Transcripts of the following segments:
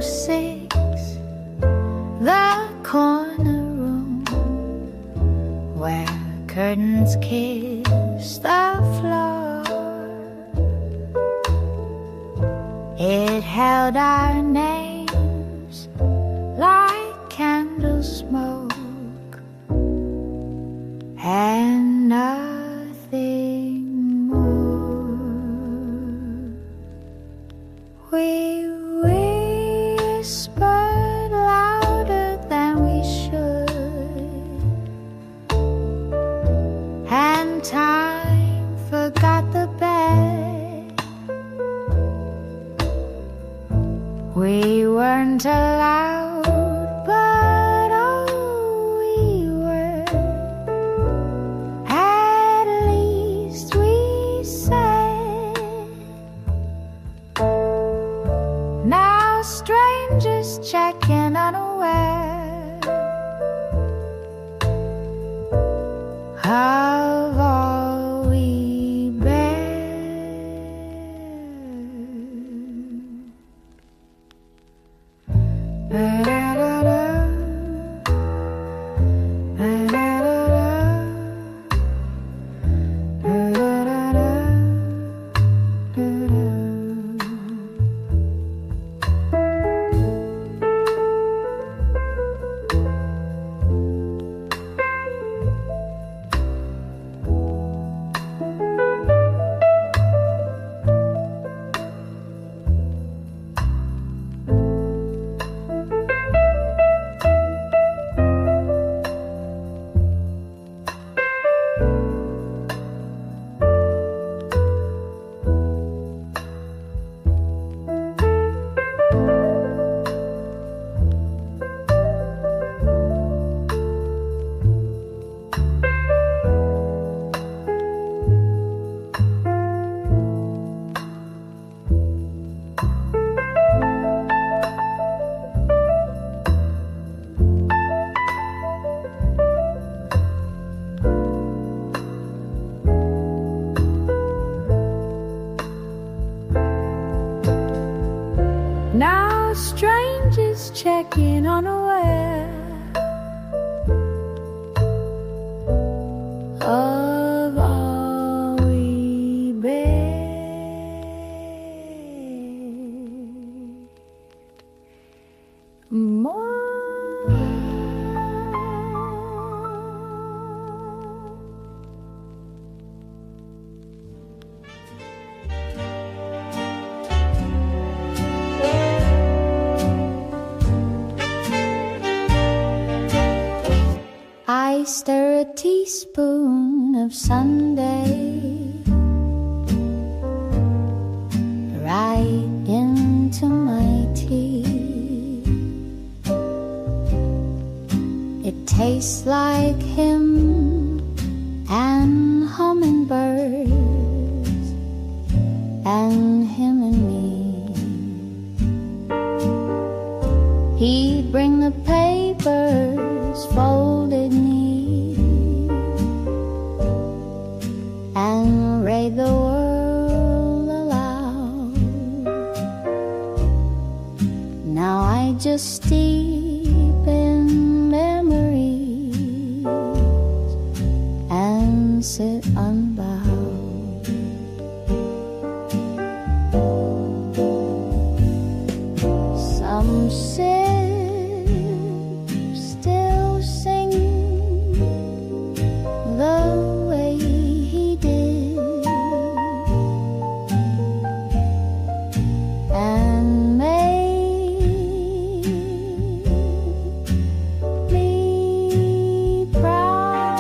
1906, the corner room where curtains kiss the floor. It held our names like candle smoke and nothing more. We whispered louder than we should, and time forgot the bed. We weren't allowed, but oh, we were. At least we said. Now strangers check in unaware of all we bear. Ba-da-da-da, ba-da-da-da, ba-da-da-da, da-da. Now strangers check in unaware of all we bear. More. I stir a teaspoon of Sunday right into my tea. It tastes like him and hummingbirds and him and me. He'd bring the papers folded neat and read the world aloud. Now I just steep in memories and sit unbowed. Some still sing the way he did, and make me proud.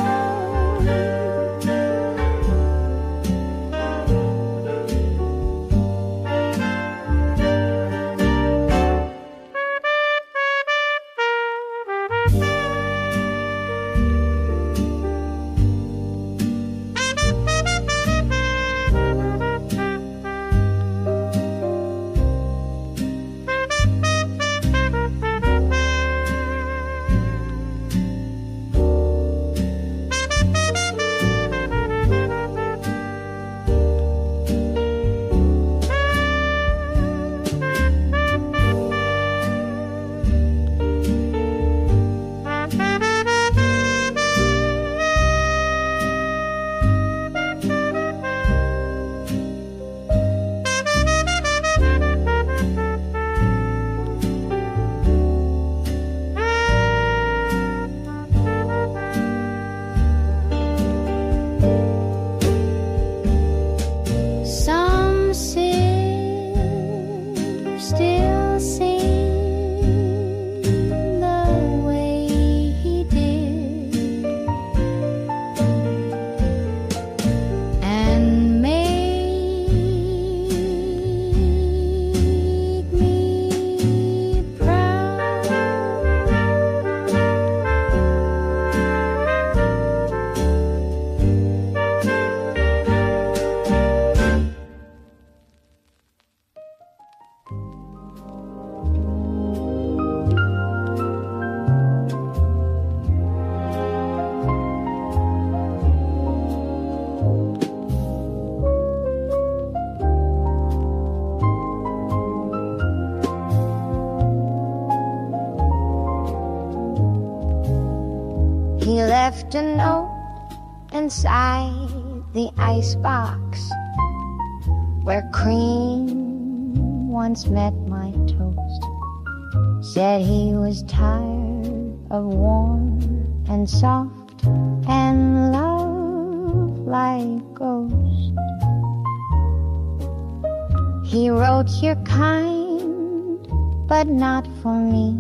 You left a note inside the icebox where cream once met my toast. Said he was tired of warm and soft and love like ghosts. He wrote, "You're kind, but not for me,"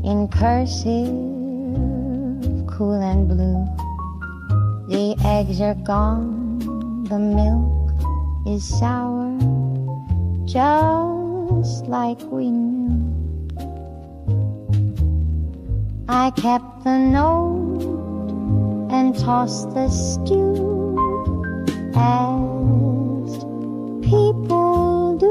in cursive, cool and blue. The eggs are gone, the milk is sour, just like we knew. I kept the note and tossed the stew, as people do.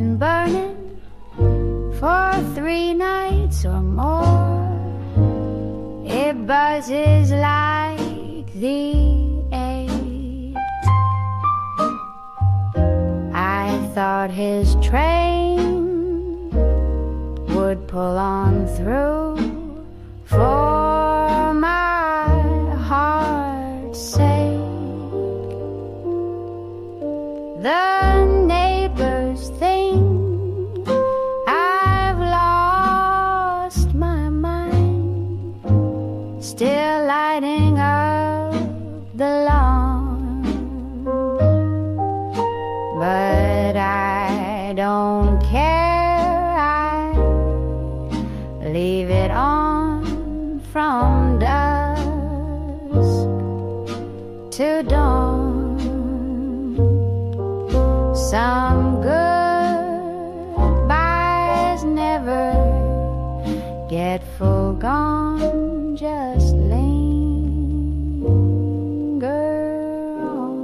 been burning for 3 nights or more. It buzzes like the 8. I thought his train would pull on through for my heart's sake. The neighbors think I've lost my mind, still lighting up the lawn. But I don't care, I leave it on from dusk to dawn. Some goodbyes never get full gone, just linger on.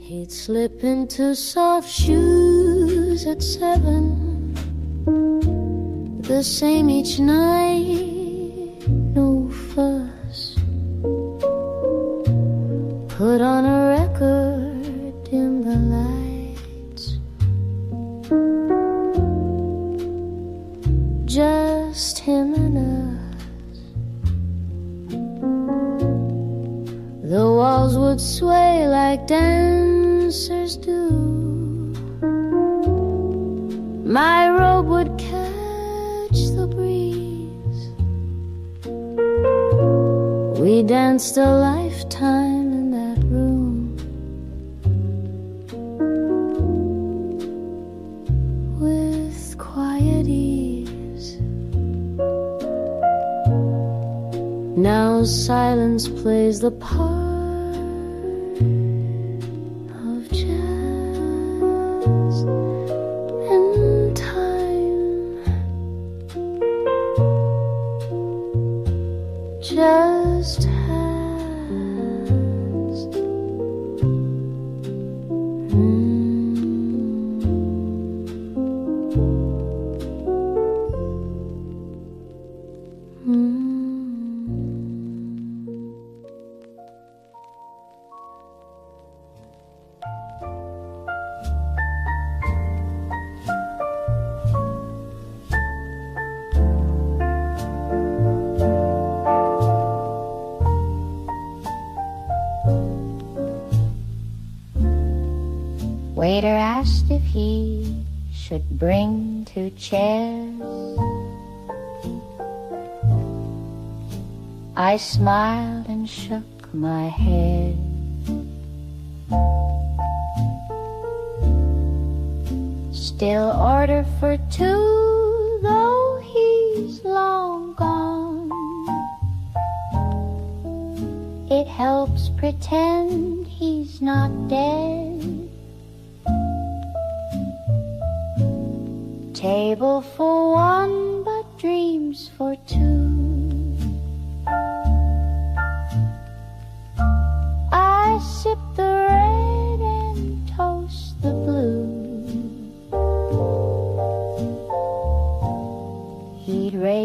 He'd slip into soft shoes at 7, the same each night, no fuss. Put on a record, dim the lights, just him and us. The walls would sway like dancers do. My robe would catch the breeze. We danced a lifetime in that room, with quiet ease. Now silence plays the part of jazz in time. Just has. Waiter asked if he should bring 2 chairs. I smiled and shook my head. Still order for 2, though he's long gone. It helps pretend he's not dead. Table for 1, but dreams for 2.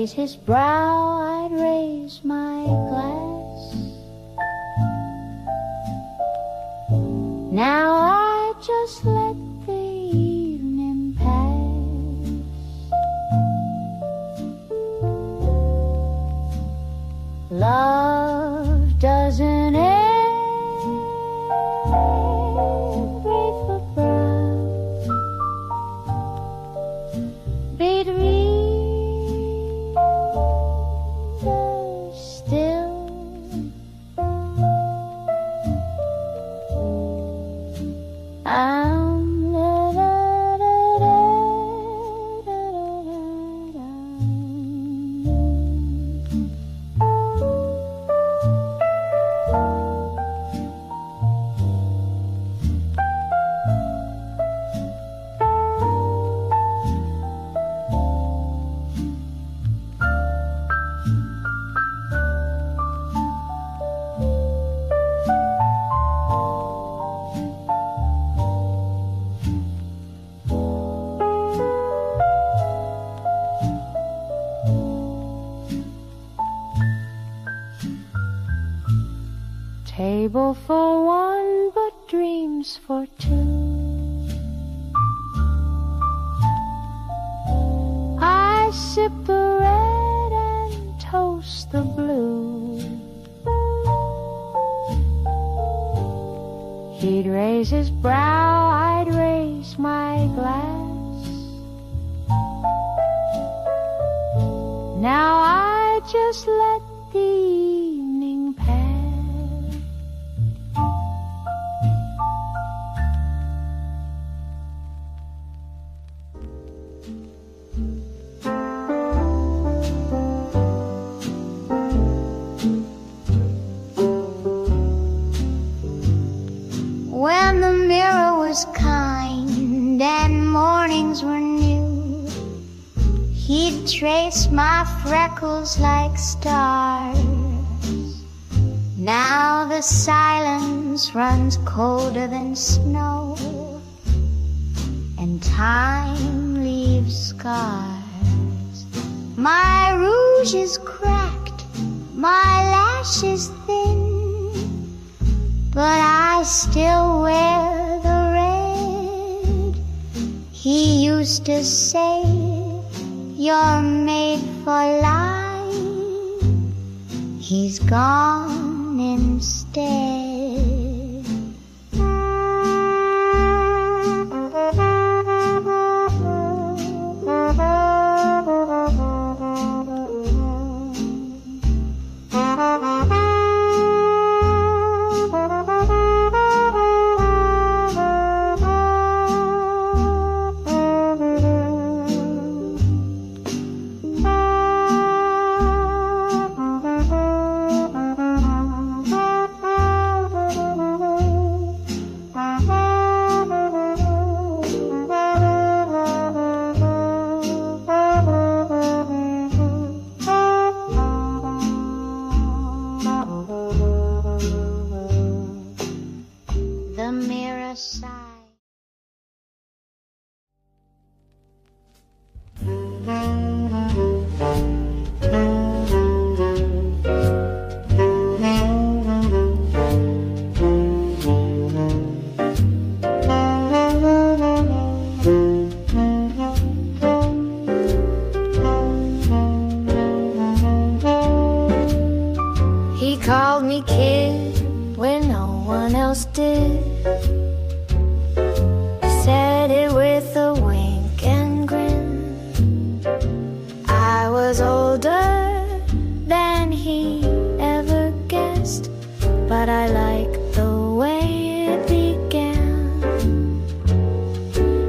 raise his brow, I'd raise my glass. Now I just let the evening pass. Love doesn't every footbridge beat readers still. Table for one, but dreams for two. I sip the red and toast the blue. He'd raise his brow, I'd raise my glass. Now I just let the evening pass. When the mirror was kind and mornings were new, he'd trace my freckles like stars. Now the silence runs colder than snow, and time leaves scars. My rouge is cracked, my lash is thin, but I still wear the red. He used to say, you're made for life. He's gone instead. The mirror sighed. He called me kid when no one else did. Said it with a wink and grin. I was older than he ever guessed, but I liked the way it began.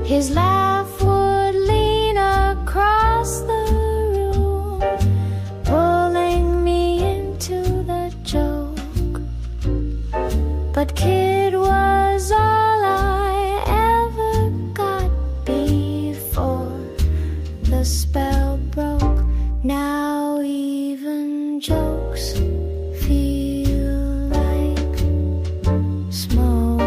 His laugh would lean across the room, pulling me into the joke. But kid was all I ever got before the spell broke. Now even jokes feel like smoke.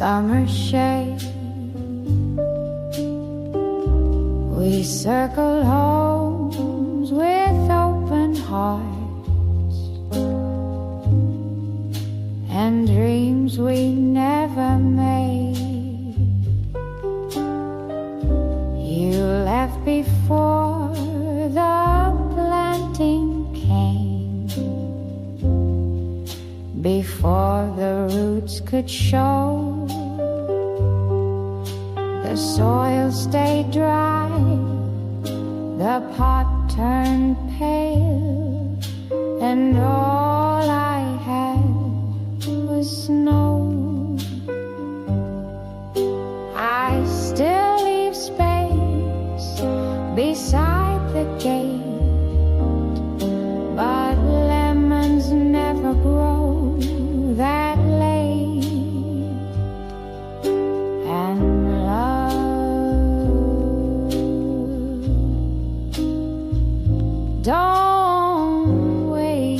summer shade. We circle homes with open hearts and dreams we never made. You left before the planting came, before the roots could show. The soil stayed dry, the pot turned pale, and all I had was snow. I still leave space beside the gate, but lemons never grow that late. And don't wait.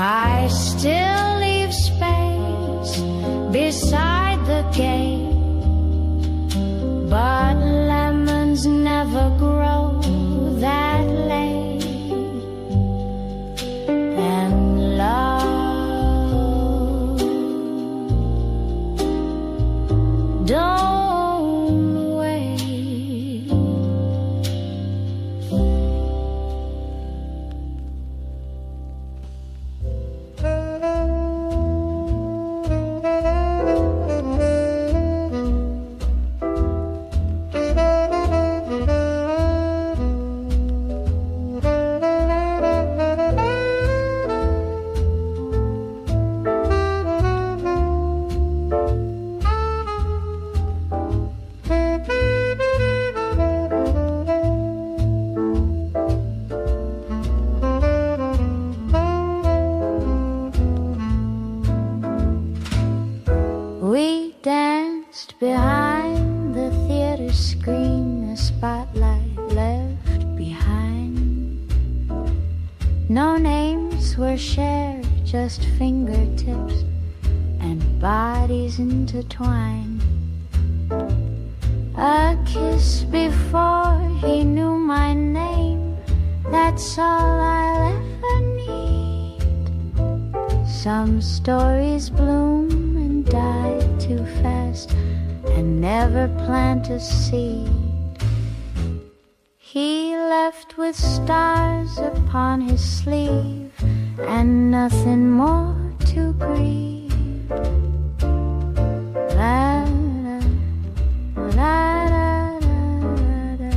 I still leave space beside the gate, but lemons never grow that late. And love, don't wait. We danced behind the theater screen, a spotlight left behind. No names were shared, just fingertips and bodies intertwined. A kiss before he knew my name, that's all I'll ever need. Some stories bloom and die too fast and never plant a seed. He left with stars upon his sleeve and nothing more to grieve. La, la, la, la, la, la.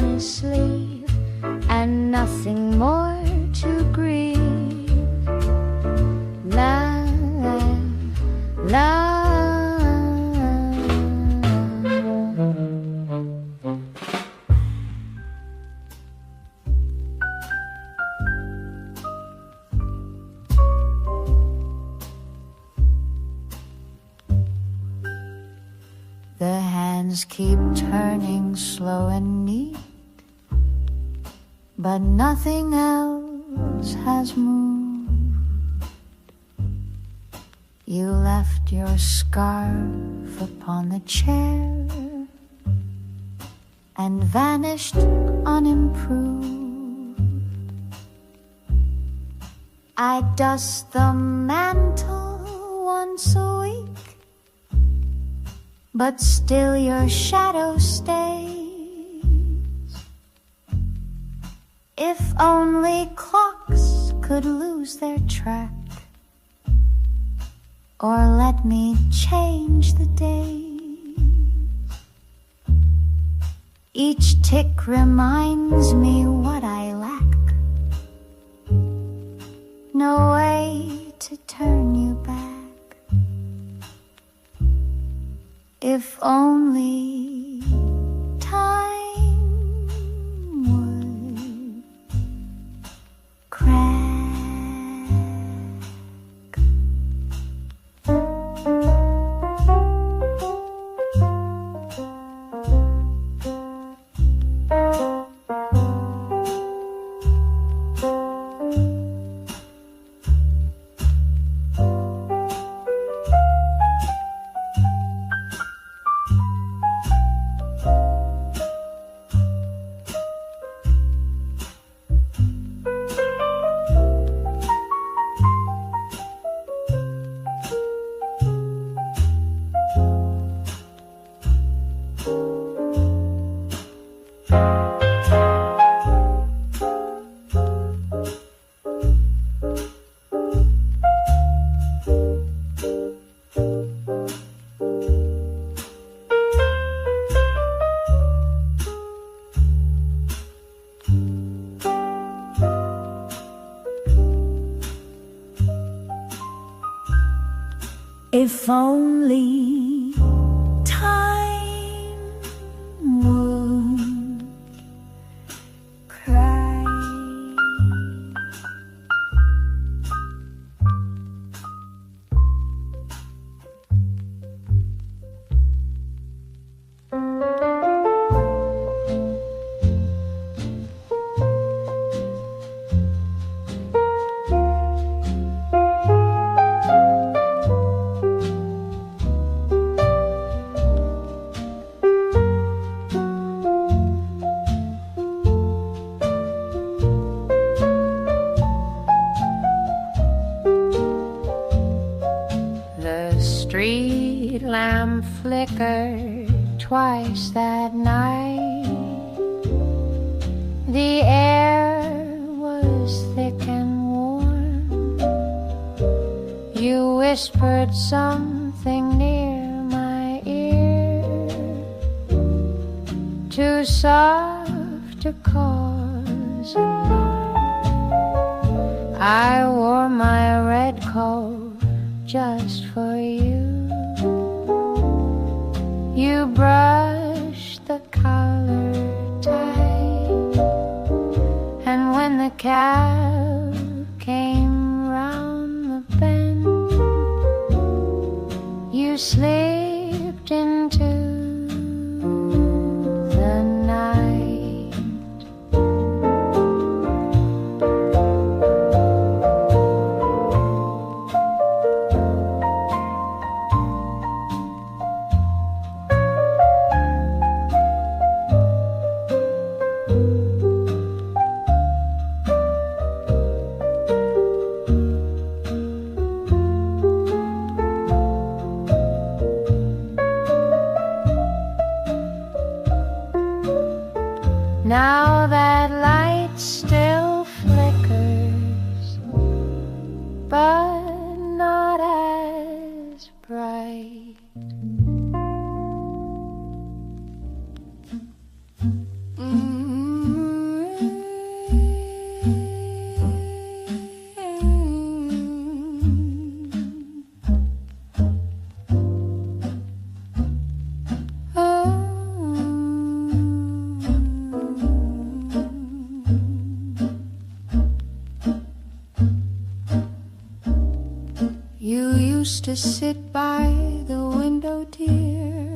on his sleeve, and nothing more to grieve. La, la, la. The hands keep turning slow and neat, but nothing else has moved. You left your scarf upon the chair and vanished unimproved. I dust the mantle once a week, but still your shadow stays. If only clocks could lose their track, or let me change the days. Each tick reminds me what I lack. No way to turn you back. If only time would crack. If only time would cry. Street lamp flickered twice that night. The air was thick and warm. You whispered something near my ear, too soft to cause alarm. I wore my red coat just for you. You brushed the collar tight, and when the cab came round the bend, you slipped into the night. Now that light still flickers, but not as bright. Mm-hmm. used to sit by the window, dear,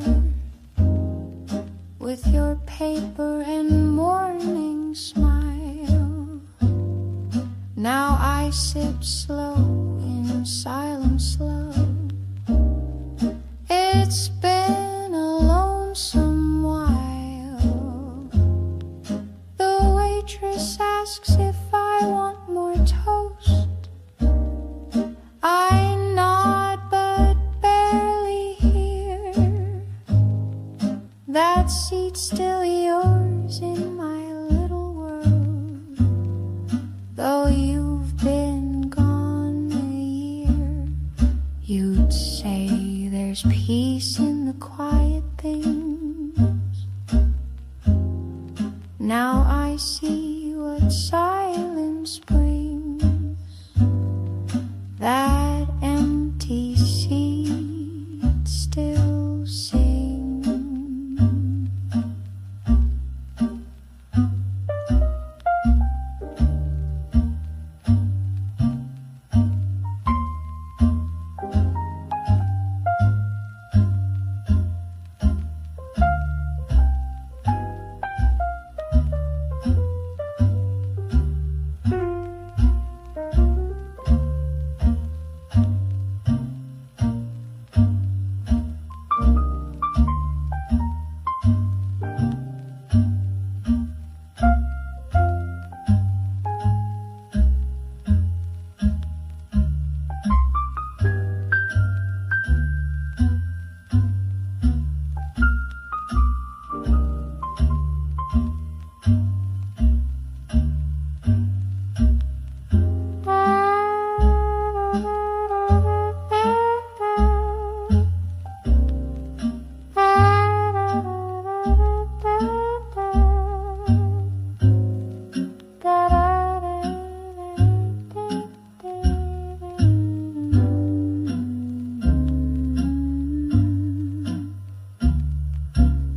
with your paper and morning smile. Now I sip slow in silence, love. It's been a lonesome while. The waitress asks if I want more toast. I nod but barely hear. That seat's still yours in my little world, though you've been gone a year. You'd say there's peace in the quiet things. Now I see what silence brings. That empty seat still sings.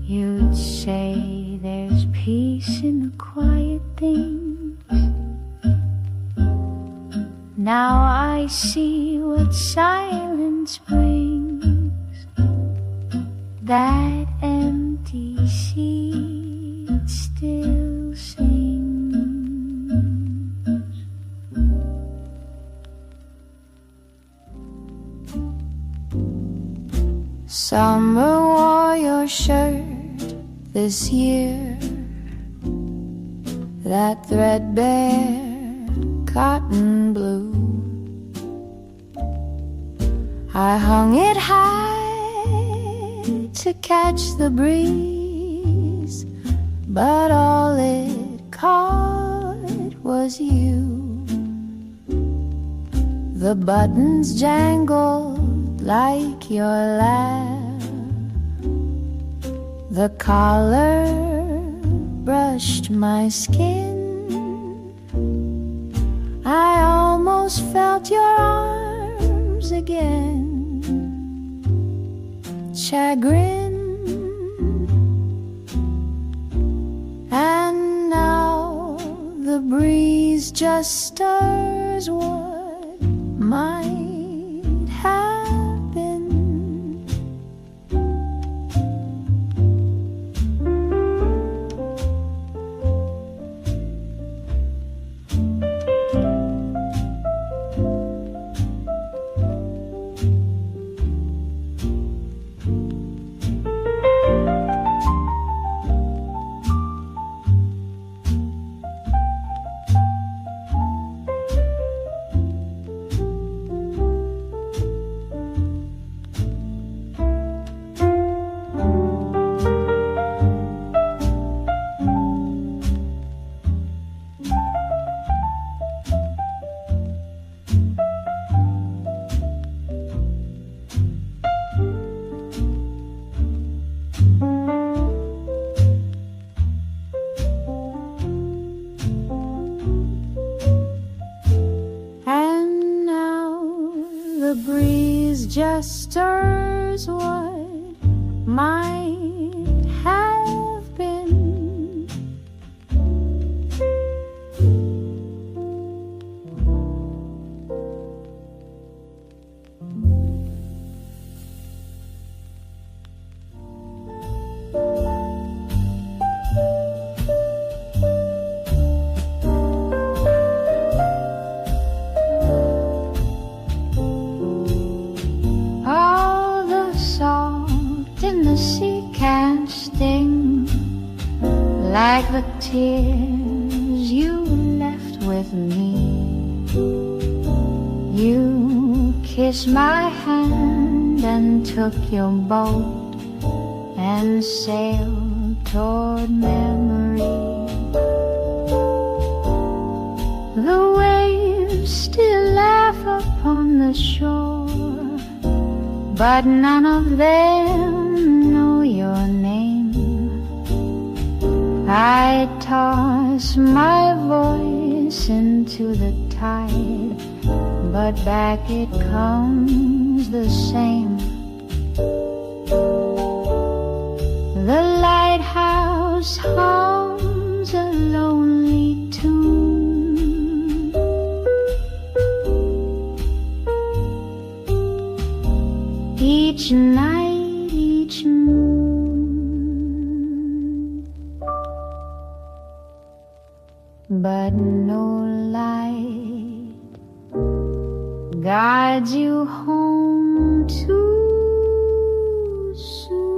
You'd say there's peace in the quiet things. Now I see what silence brings. That empty seat still sings. Summer wore your shirt this year, that threadbare cotton blue. I hung it high to catch the breeze, but all it caught was you. The buttons jangled like your laugh. The collar brushed my skin. I almost felt your arms again. Chagrin. And now the breeze just stirs what might have been. The breeze just stirs what might have been. tears you left with me. You kissed my hand and took your boat and sailed toward memory. The waves still laugh upon the shore, but none of them know your name. I toss my voice into the tide, but back it comes the same. The lighthouse hums a lonely tune. Each night, each moon, but no light guides you home too soon.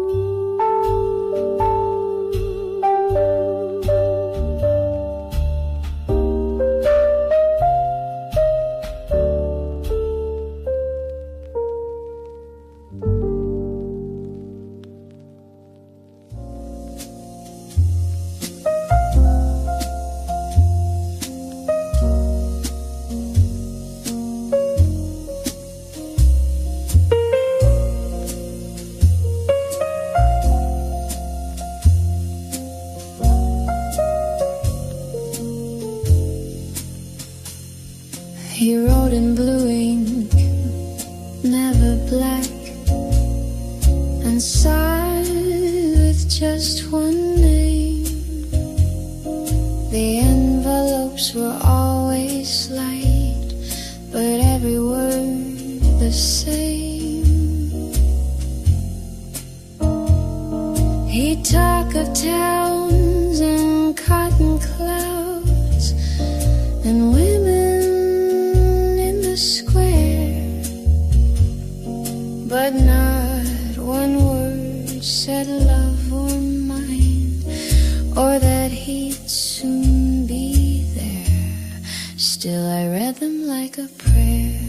He wrote in blue ink, never black, and signed with just one name. The envelopes were always slight, but every word the same. He talked of towns and cotton clouds and women in the square, but not one word said love or mine, or that he'd soon be there. Still I read them like a prayer.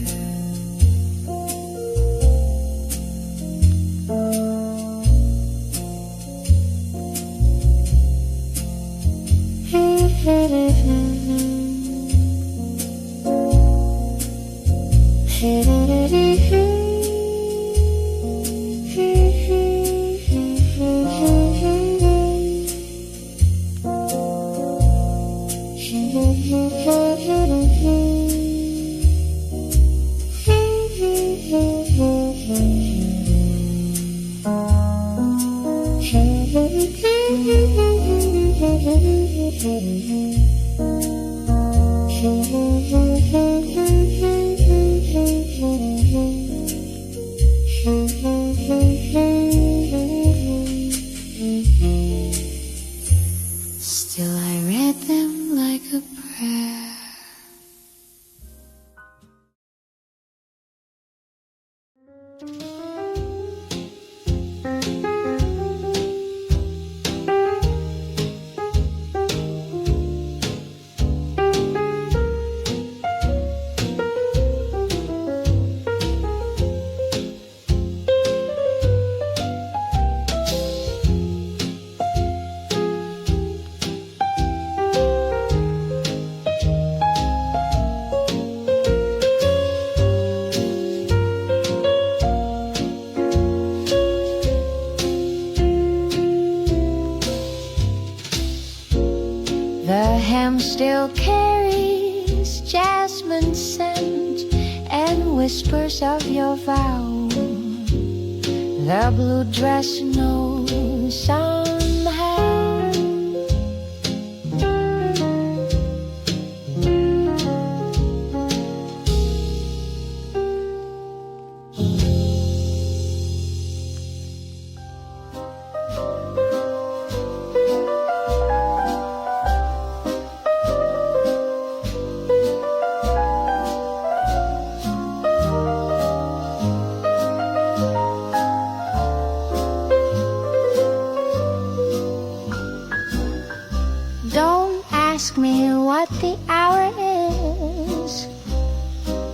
Still I read them like a prayer. The hem still carries jasmine scent and whispers of your vow. The blue dress knows somehow. ask me what the hour is.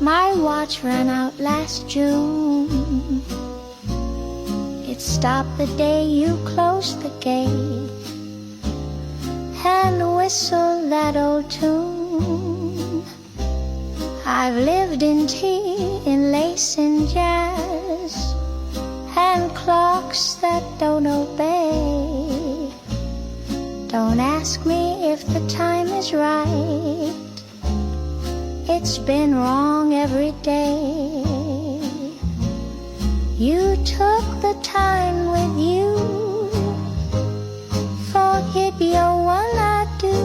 My watch ran out last June. It stopped the day you closed the gate and whistled that old tune. I've lived in tea, in lace and jazz, and clocks that don't obey. Don't ask me if the time is right. It's been wrong every day. You took the time with you. Forget your one-I-do.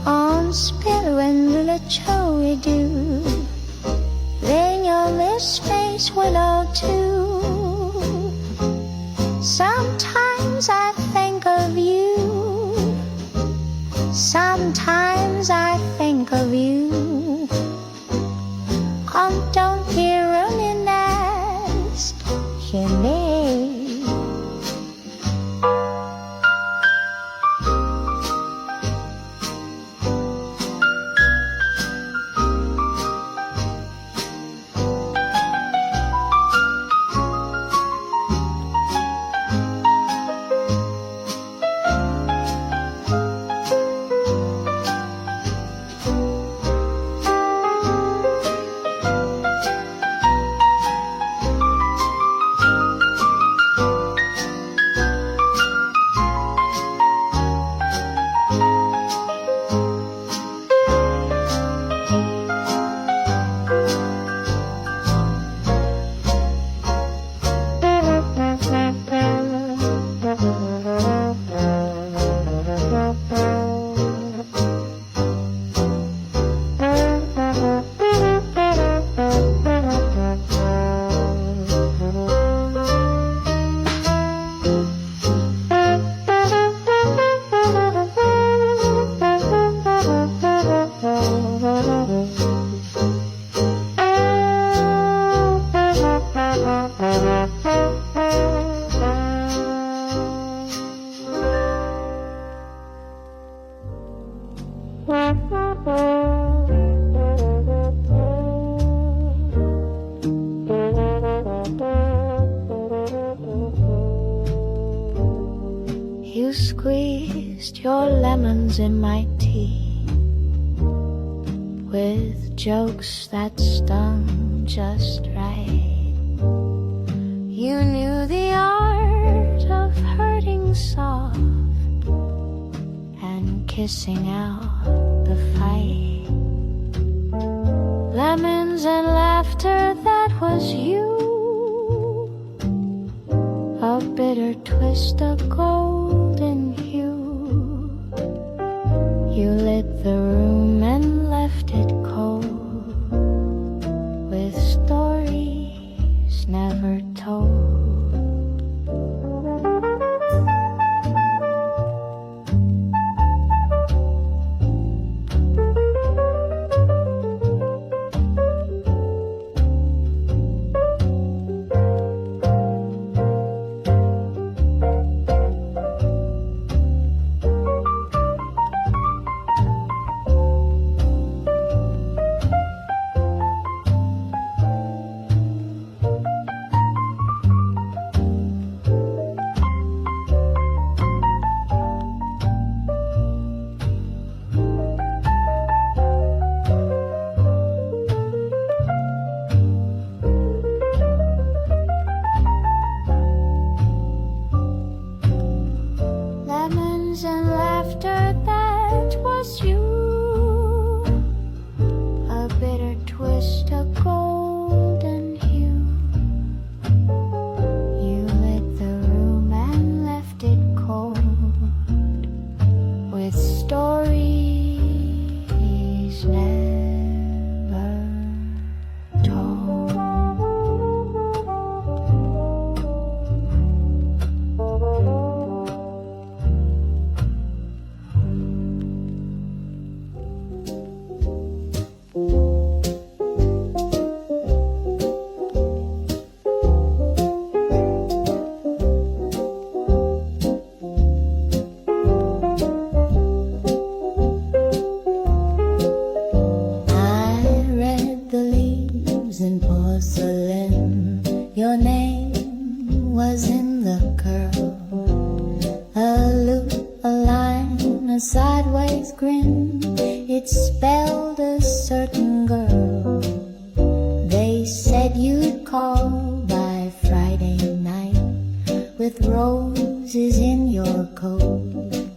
On spill when the chowy do. Then your lips face willow too. Sometimes I think of you. Sometimes I think of you. Don't be running nest, you may. You squeezed your lemons in my tea with jokes that stung just right. You knew the art of hurting soft and kissing out the fight. Lemons and laughter, that was you. A bitter twist of golden hue. You lit the room and left it cold with stories never told. And laughter, that was you. A bitter twist of golden hue. You lit the room and left it cold with stories never told. sideways grin. It spelled a certain girl. They said you'd call by Friday night with roses in your coat.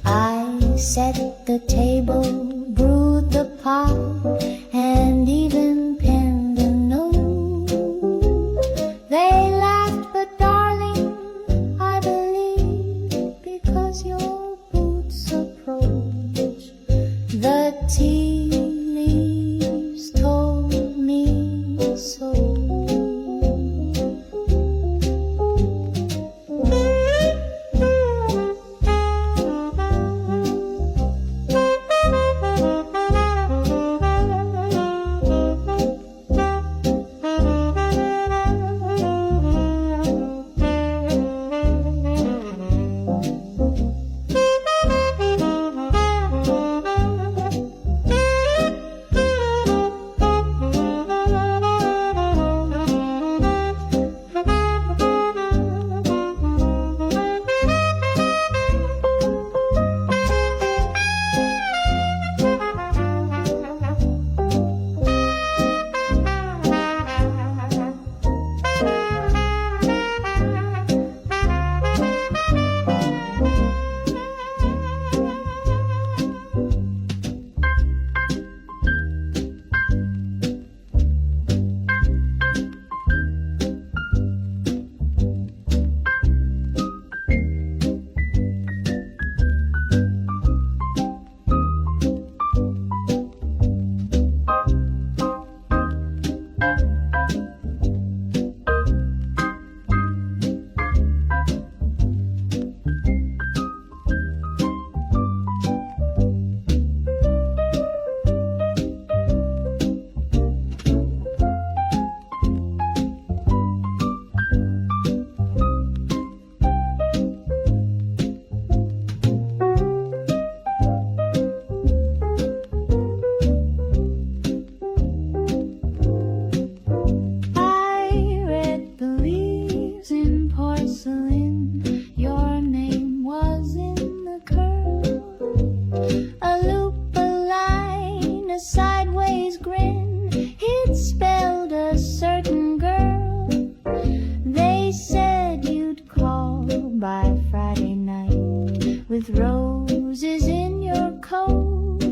I set the table, brewed the pot, and even penned a note. They laughed, but darling, I believe, because your boots approached. The tea leaves told me so. Your name was in the curl. A loop, a line, a sideways grin. It spelled a certain girl. They said you'd call by Friday night with roses in your coat.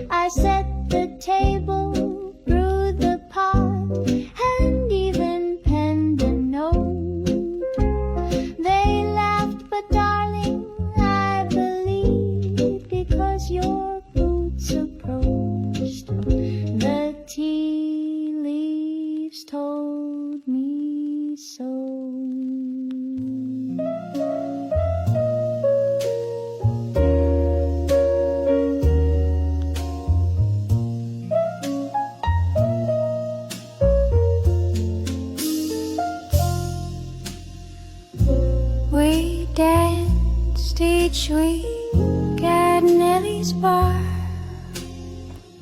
I set the table, brewed the pot, and even penned a note. They laughed, but darling, I believe, because your boots approached. The tea leaves told me so. We danced each week at Nellie's bar.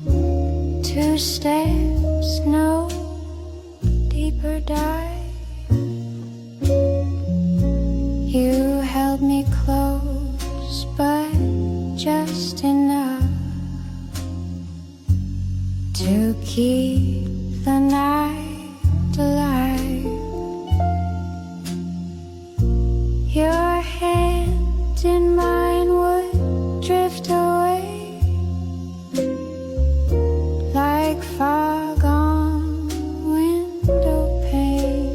2 steps, no deeper dive. You held me close, but just enough to keep the night alive. Your hand in mine would drift away like fog on window pane.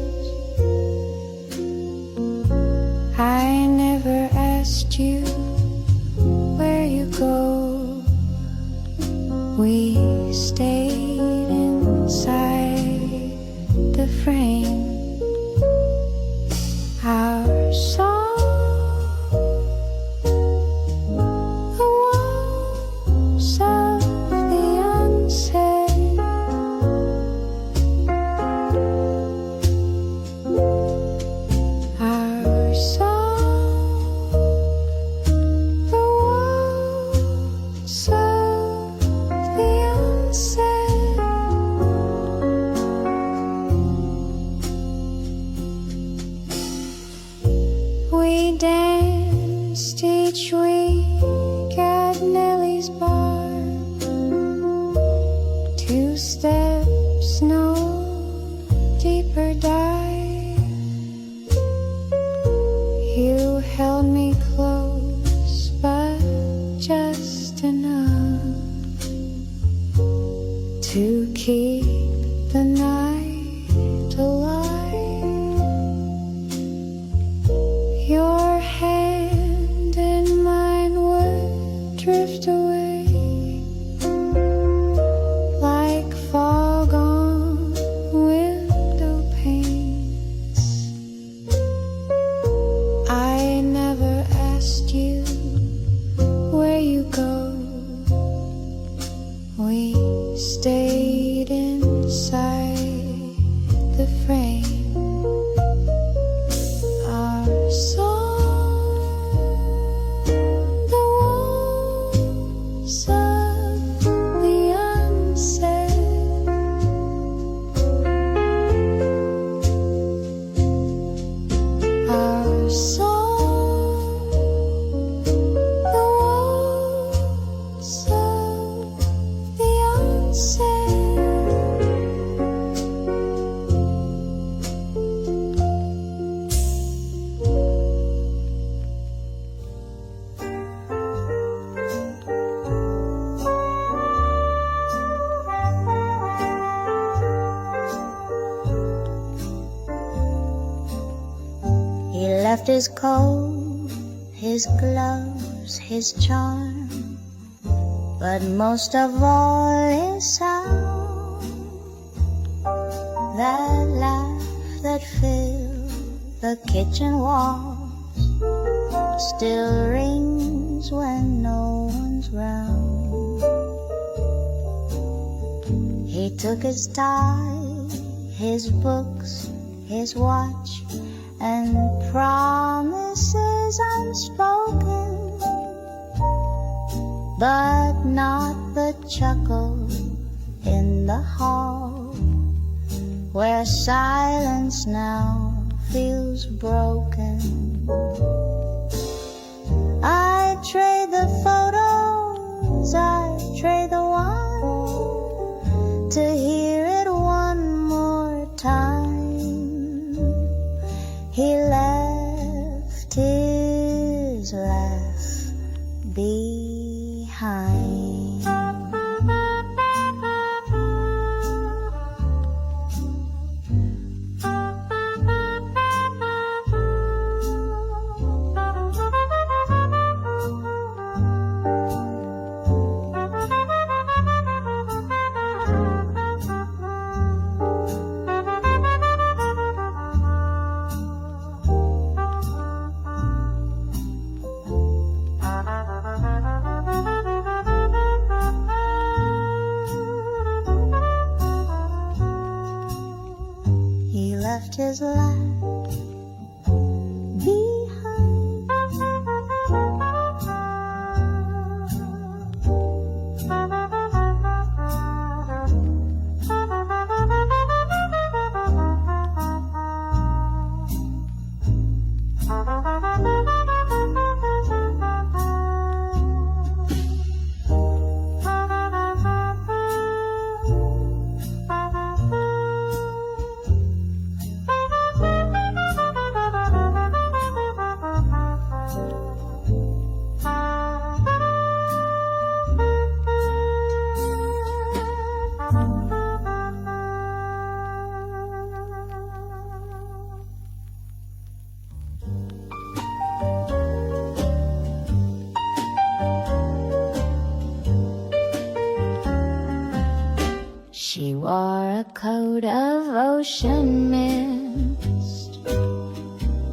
week at Nellie's bar. 2 steps, no deeper dive. You held me close, but just enough to keep the night alive. Your hand and mine would drift away like fog on window panes. I never asked you where you go. We stayed inside the frame. Our song, the walls of the unsaid. Our song, the walls of the unsaid. He left his coat, his gloves, his charm, but most of all his sound. That laugh that filled the kitchen walls still rings when no one's round. He took his tie, his books, his watch, and promises unspoken, but not the chuckle in the hall, where silence now feels broken. I trade the photos, I trade the wine, to hear it one more time. He left his laugh behind. He left his laugh behind. She wore a coat of ocean mist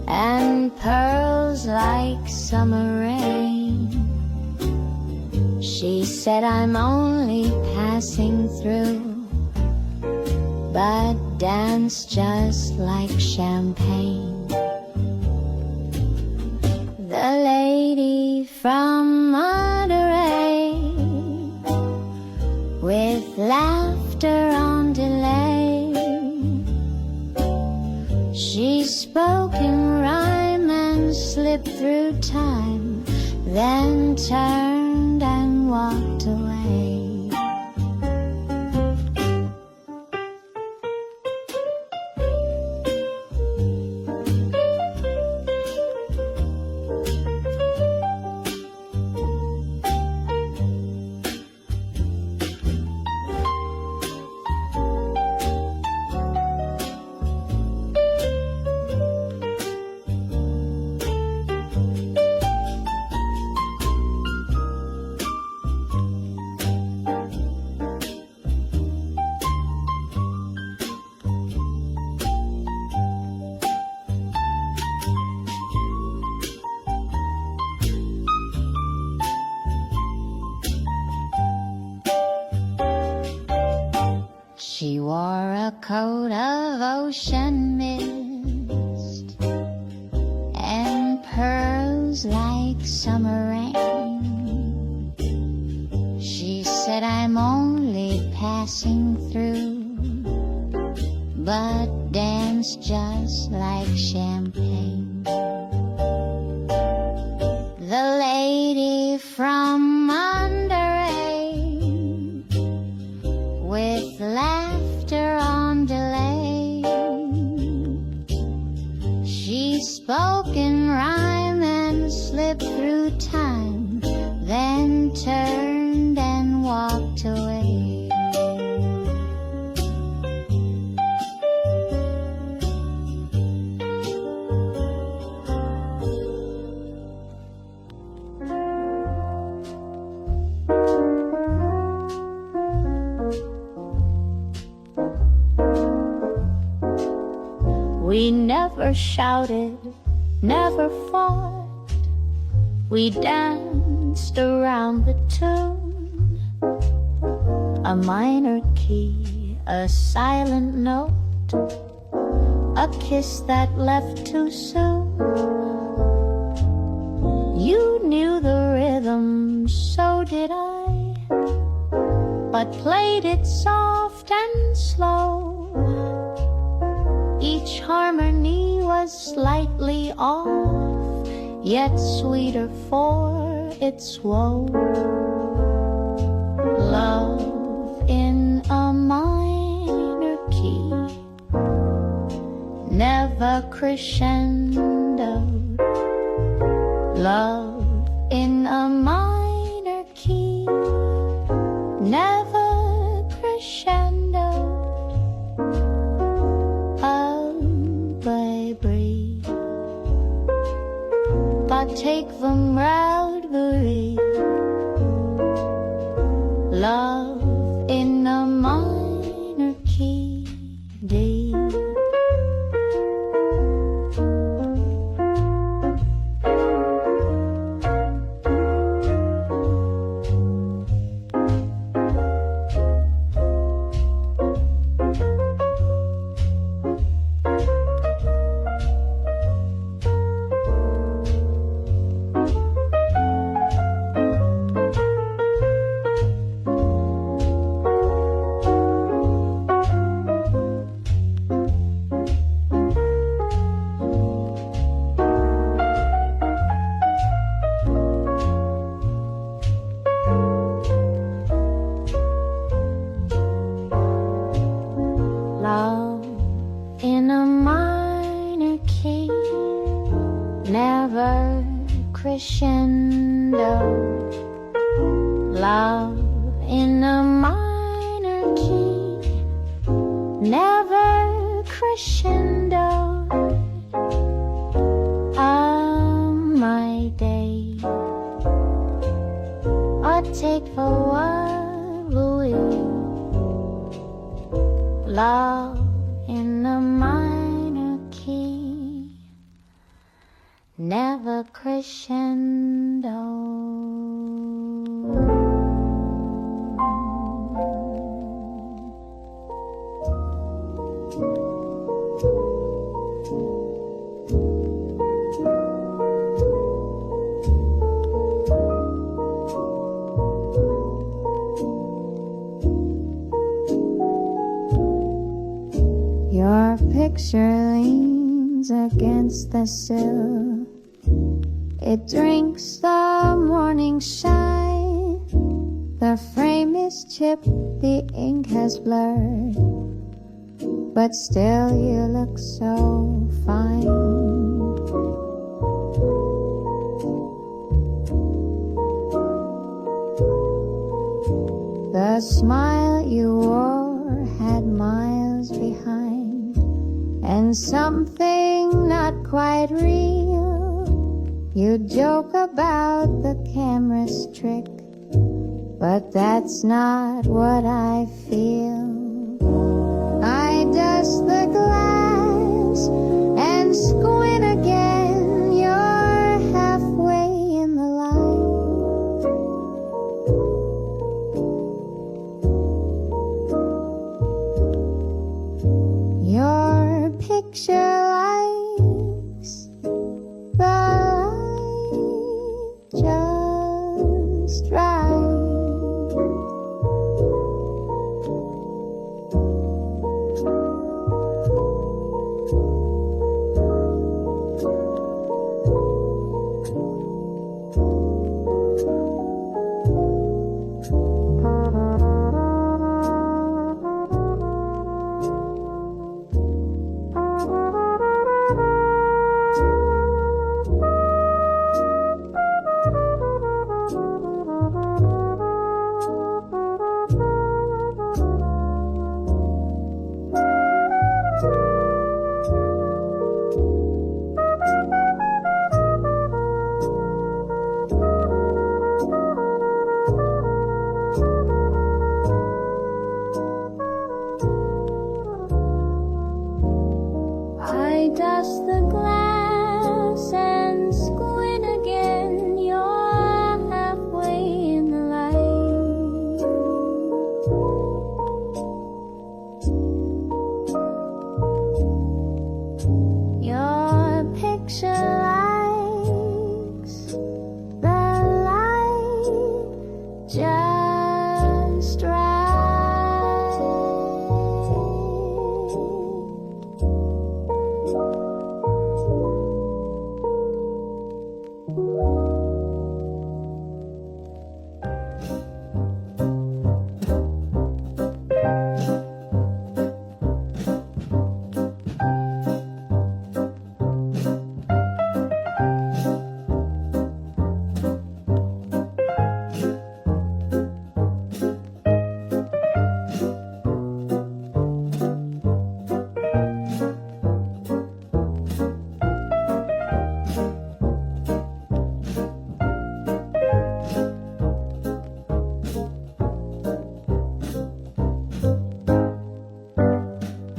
and pearls like summer rain. She said, I'm only passing through, but danced just like champagne. The lady from Monterey, with laughter on delay, she spoke in rhyme and slipped through time. then turned and walked away. She wore a coat of ocean mist and pearls like summer rain. She said, I'm only passing through, but danced just like champagne. The lady from Monterey, with laughter on delay, she spoke in rhyme and slipped through time, then turned and walked away. We never shouted, never fought. We danced around the tune. A minor key, a silent note, a kiss that left too soon. You knew the rhythm, so did I, but played it soft and slow. Each harmony was slightly off, yet sweeter for its woe. Love in a minor key, never crescendoed. Love in a minor key, never crescendoed. But take from Bradbury, love in a minor key, D. Love in a minor key, never crescendo. Love in a minor key, never crescendo. My day, or take for what we. Love in a minor key, never crescendo. Your picture leans against the sill. It drinks the morning shine. The frame is chipped, the ink has blurred, but still you look so fine. The smile you wore had miles behind, and something not quite real. You joke about the camera's trick, but that's not what I feel. I dust the glass and squint again. You're halfway in the light. Your picture likes the light just right. I dust the glass and squint again. You're halfway in the light. Your picture likes the light just right.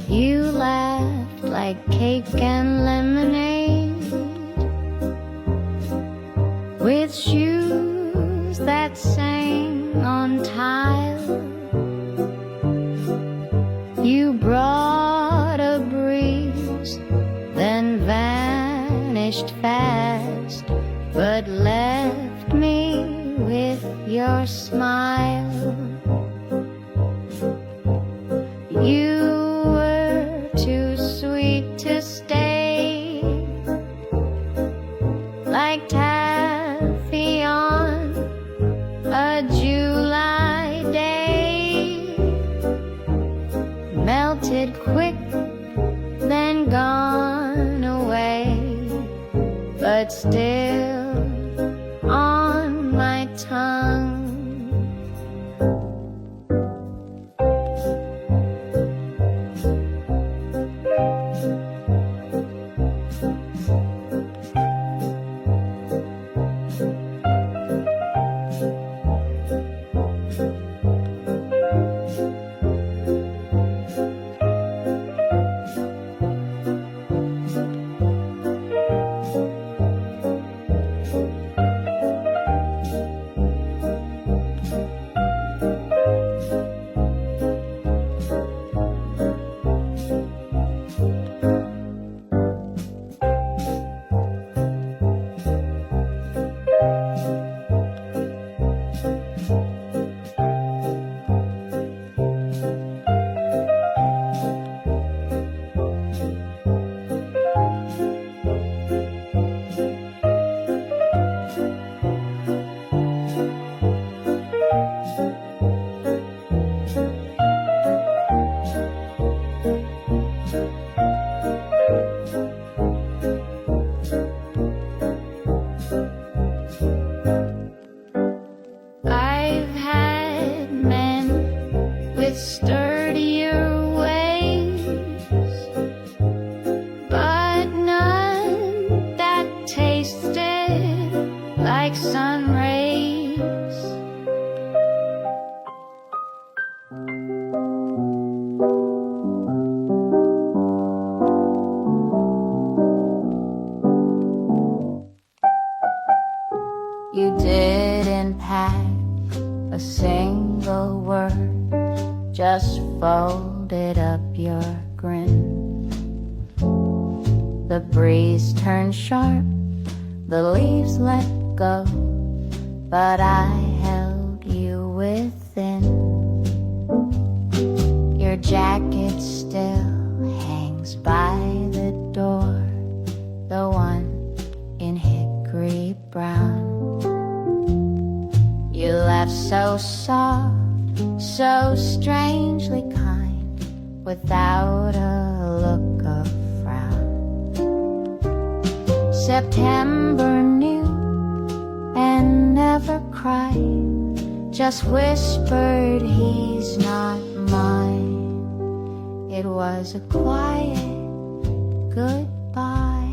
You laughed like cake and lemonade, with shoes that sang on tile. You brought a breeze, then vanished fast, but left me with your smile. You were too sweet to stay, like taffy on a July day, melted quick, then gone away, but still on my tongue. a single word, just folded up your grin. The breeze turned sharp, the leaves let go, but I held you within. Your jacket still hangs by the door, the one in hickory brown. You laughed so soft, so strangely kind, without a look of frown. September knew and never cried, just whispered, he's not mine. It was a quiet goodbye.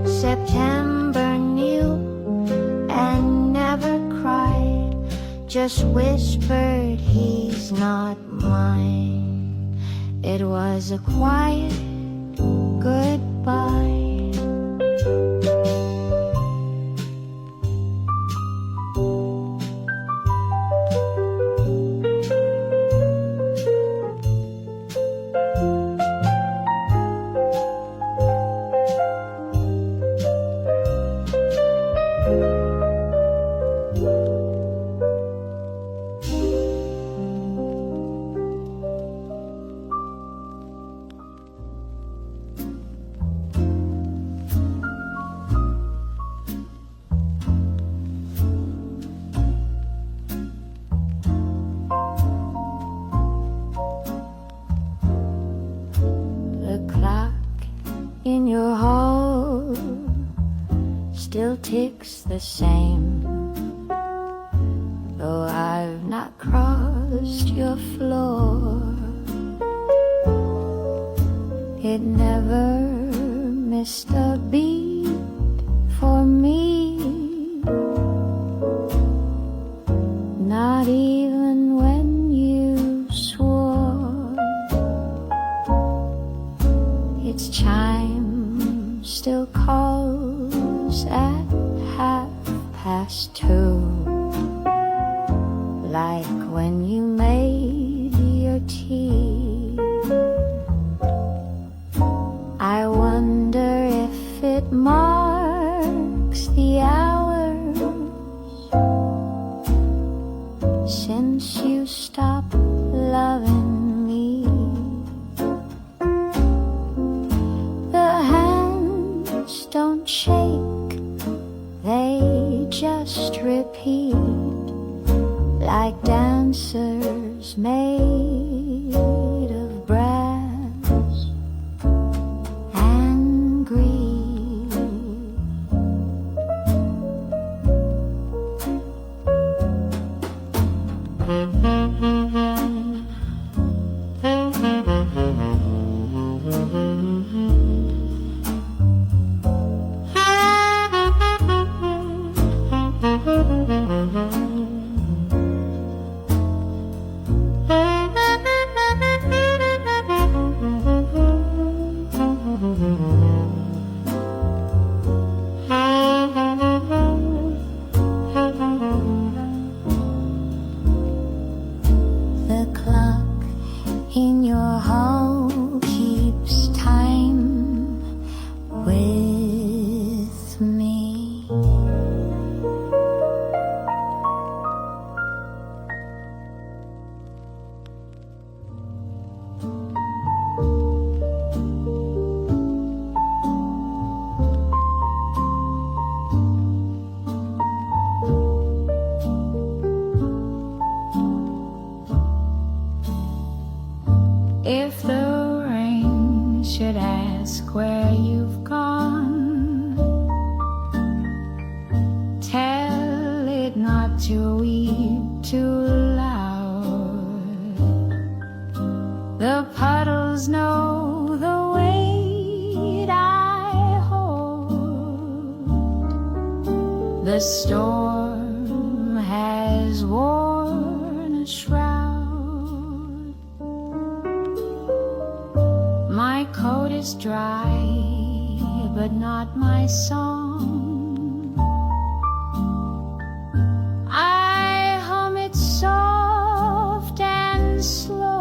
September knew and never cried, just whispered, he's not mine. It was a quiet goodbye. In your hall still ticks the same, though I've not crossed your floor. It never missed a beat for me, not even when you swore. Its chime still calls at 2:30, like when you made your tea. I wonder if it marks the hours since you stopped loving me. Don't shake, they just repeat, like dancers made of brass and greed. Clouds know the weight I hold. The storm has worn a shroud. My coat is dry, but not my song. I hum it soft and slow.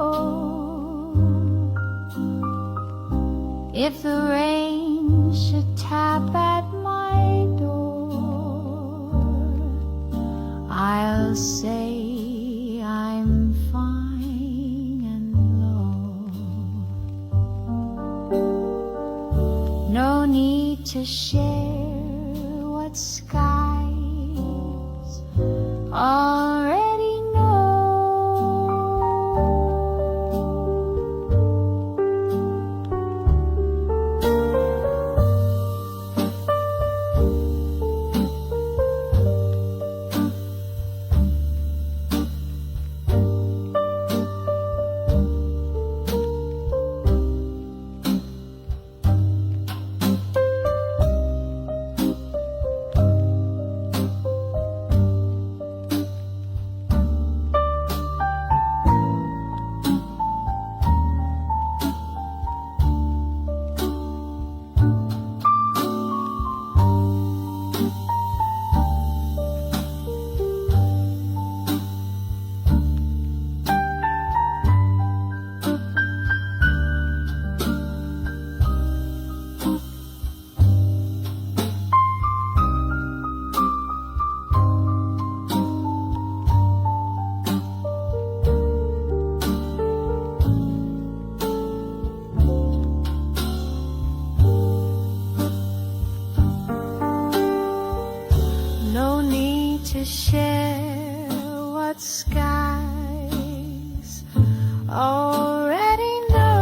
If the rain should tap at my door, I'll say I'm fine and low. No need to share what skies already know. No need to share what skies already know.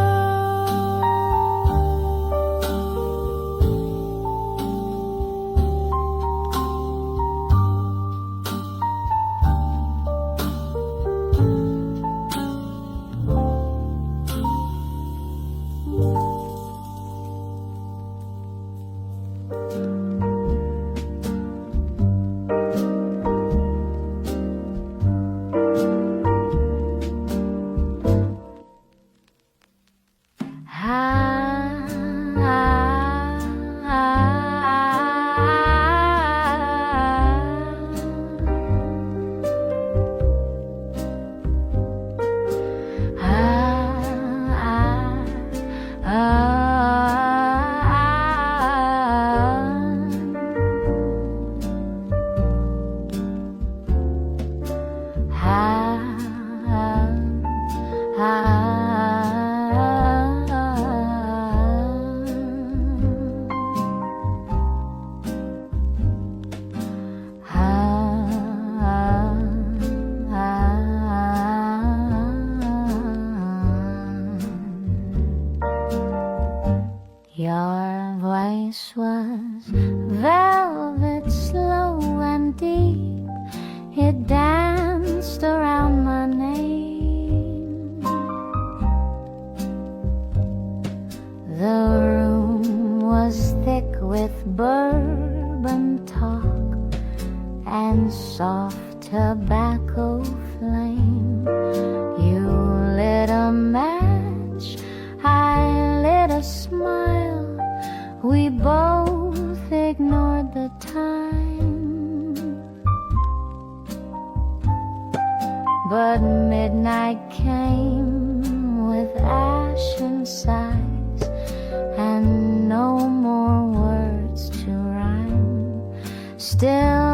Your voice was velvet, slow and deep. It danced around my name. The room was thick with bourbon talk and soft tobacco flame. You lit a match, I lit a smile. We both ignored the time. But midnight came with ashen sighs and no more words to rhyme. Still